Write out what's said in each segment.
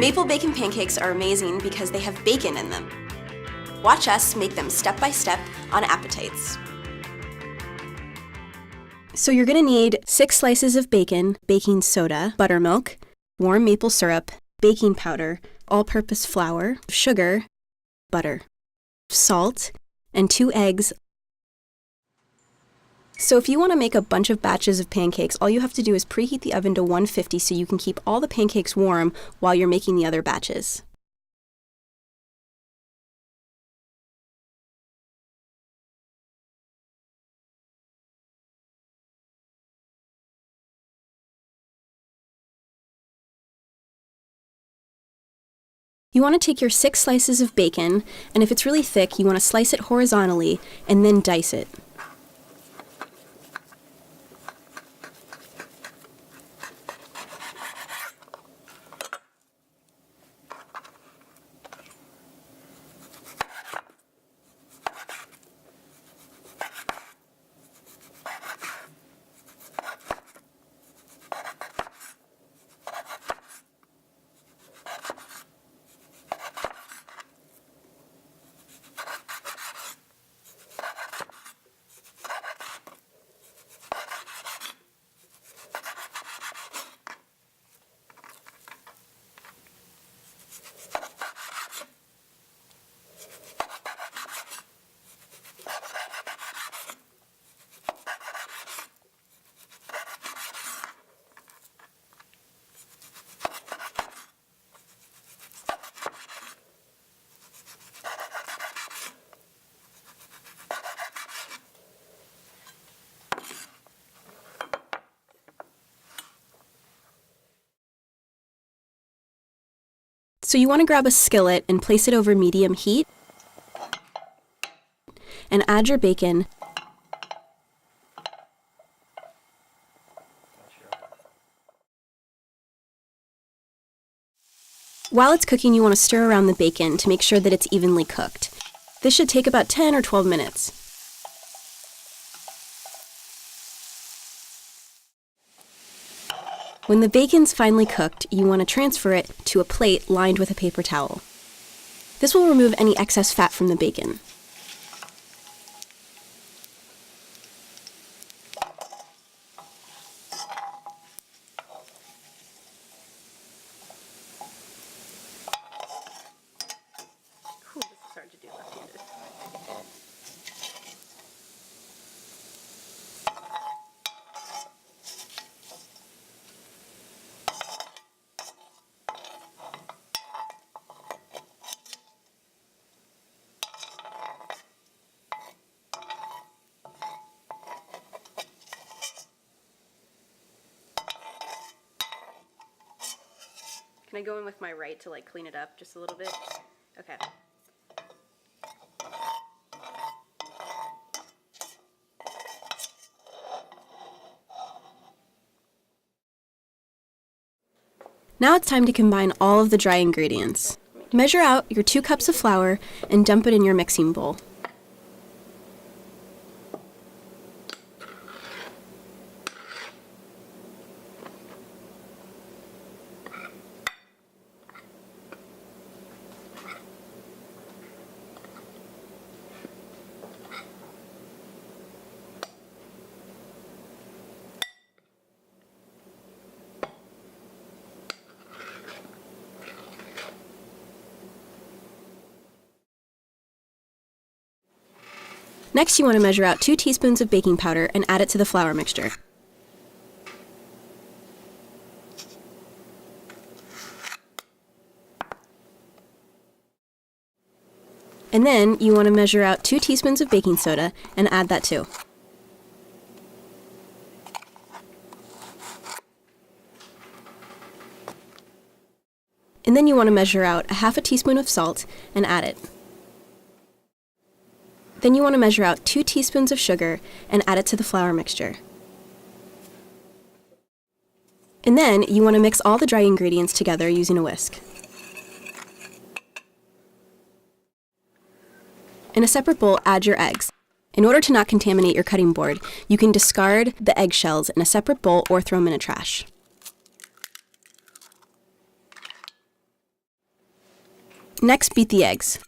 Maple bacon pancakes are amazing because they have bacon in them. Watch us make them step by step on Appetites. So you're gonna need 6 slices of bacon, baking soda, buttermilk, warm maple syrup, baking powder, all-purpose flour, sugar, butter, salt, and 2 eggs. So if you want to make a bunch of batches of pancakes, all you have to do is preheat the oven to 150 so you can keep all the pancakes warm while you're making the other batches. You want to take your 6 slices of bacon, and if it's really thick, you want to slice it horizontally and then dice it. So you want to grab a skillet and place it over medium heat and add your bacon. While it's cooking, you want to stir around the bacon to make sure that it's evenly cooked. This should take about 10 or 12 minutes. When the bacon's finally cooked, you want to transfer it to a plate lined with a paper towel. This will remove any excess fat from the bacon. This is hard to do left-handed. Can I go in with my right to clean it up just a little bit? Okay. Now it's time to combine all of the dry ingredients. Measure out your 2 cups of flour and dump it in your mixing bowl. Next, you want to measure out 2 teaspoons of baking powder and add it to the flour mixture. And then you want to measure out 2 teaspoons of baking soda and add that too. And then you want to measure out a half a teaspoon of salt and add it. Then you want to measure out 2 teaspoons of sugar and add it to the flour mixture. And then you want to mix all the dry ingredients together using a whisk. In a separate bowl, add your eggs. In order to not contaminate your cutting board, you can discard the eggshells in a separate bowl or throw them in a trash. Next, beat the eggs.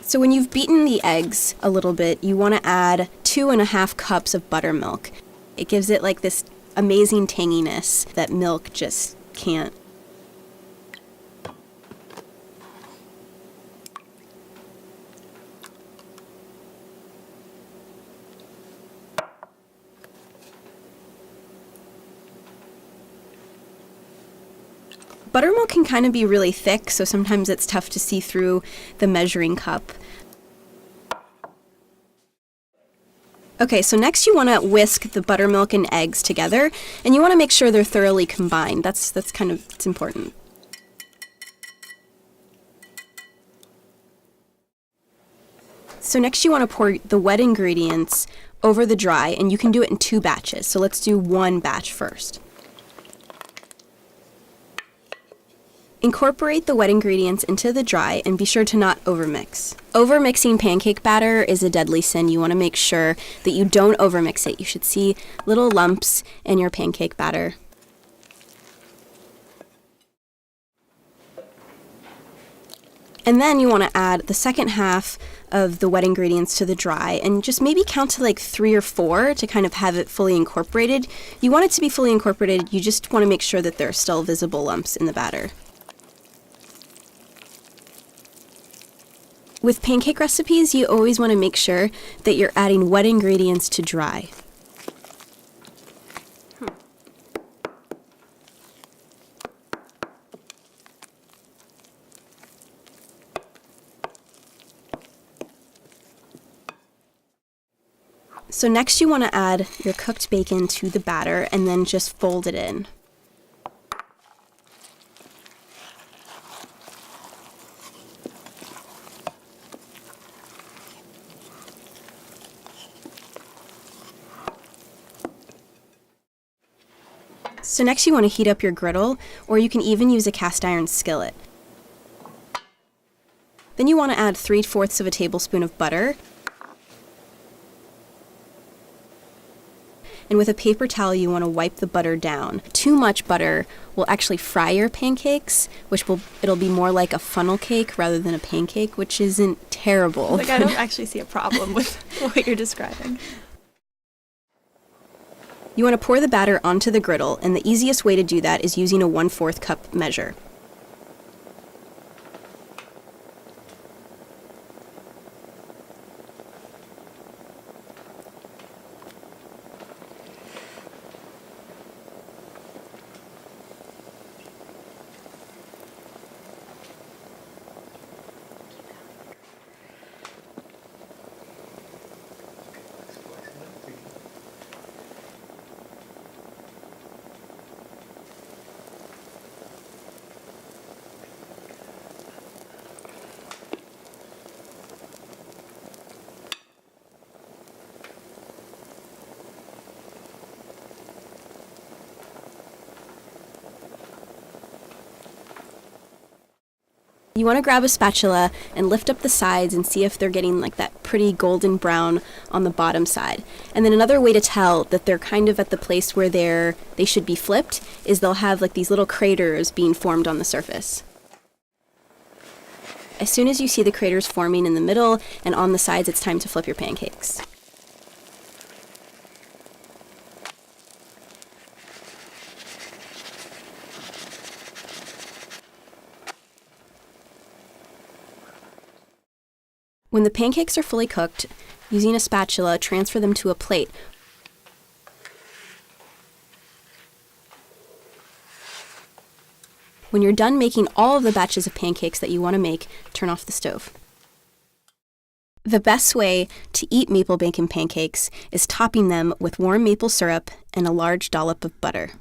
So when you've beaten the eggs a little bit, you want to add 2.5 cups of buttermilk. It gives it like this amazing tanginess that milk just can't. Buttermilk can kind of be really thick, so sometimes it's tough to see through the measuring cup. Okay, so next you want to whisk the buttermilk and eggs together, and you want to make sure they're thoroughly combined. That's it's important. So next you want to pour the wet ingredients over the dry, and you can do it in 2 batches. So let's do 1 batch first. Incorporate the wet ingredients into the dry and be sure to not overmix. Overmixing pancake batter is a deadly sin. You want to make sure that you don't overmix it. You should see little lumps in your pancake batter. And then you want to add the second half of the wet ingredients to the dry and just maybe count to like 3 or 4 to kind of have it fully incorporated. You want it to be fully incorporated, you just want to make sure that there are still visible lumps in the batter. With pancake recipes, you always want to make sure that you're adding wet ingredients to dry. So next you want to add your cooked bacon to the batter and then just fold it in. So next you want to heat up your griddle, or you can even use a cast iron skillet. Then you want to add 3/4 of a tablespoon of butter. And with a paper towel you want to wipe the butter down. Too much butter will actually fry your pancakes, it'll be more like a funnel cake rather than a pancake, which isn't terrible. Like, I don't actually see a problem with what you're describing. You want to pour the batter onto the griddle, and the easiest way to do that is using a 1/4 cup measure. You want to grab a spatula and lift up the sides and see if they're getting like that pretty golden brown on the bottom side. And then another way to tell that they're kind of at the place where they should be flipped is they'll have like these little craters being formed on the surface. As soon as you see the craters forming in the middle and on the sides, it's time to flip your pancakes. When the pancakes are fully cooked, using a spatula, transfer them to a plate. When you're done making all of the batches of pancakes that you want to make, turn off the stove. The best way to eat maple bacon pancakes is topping them with warm maple syrup and a large dollop of butter.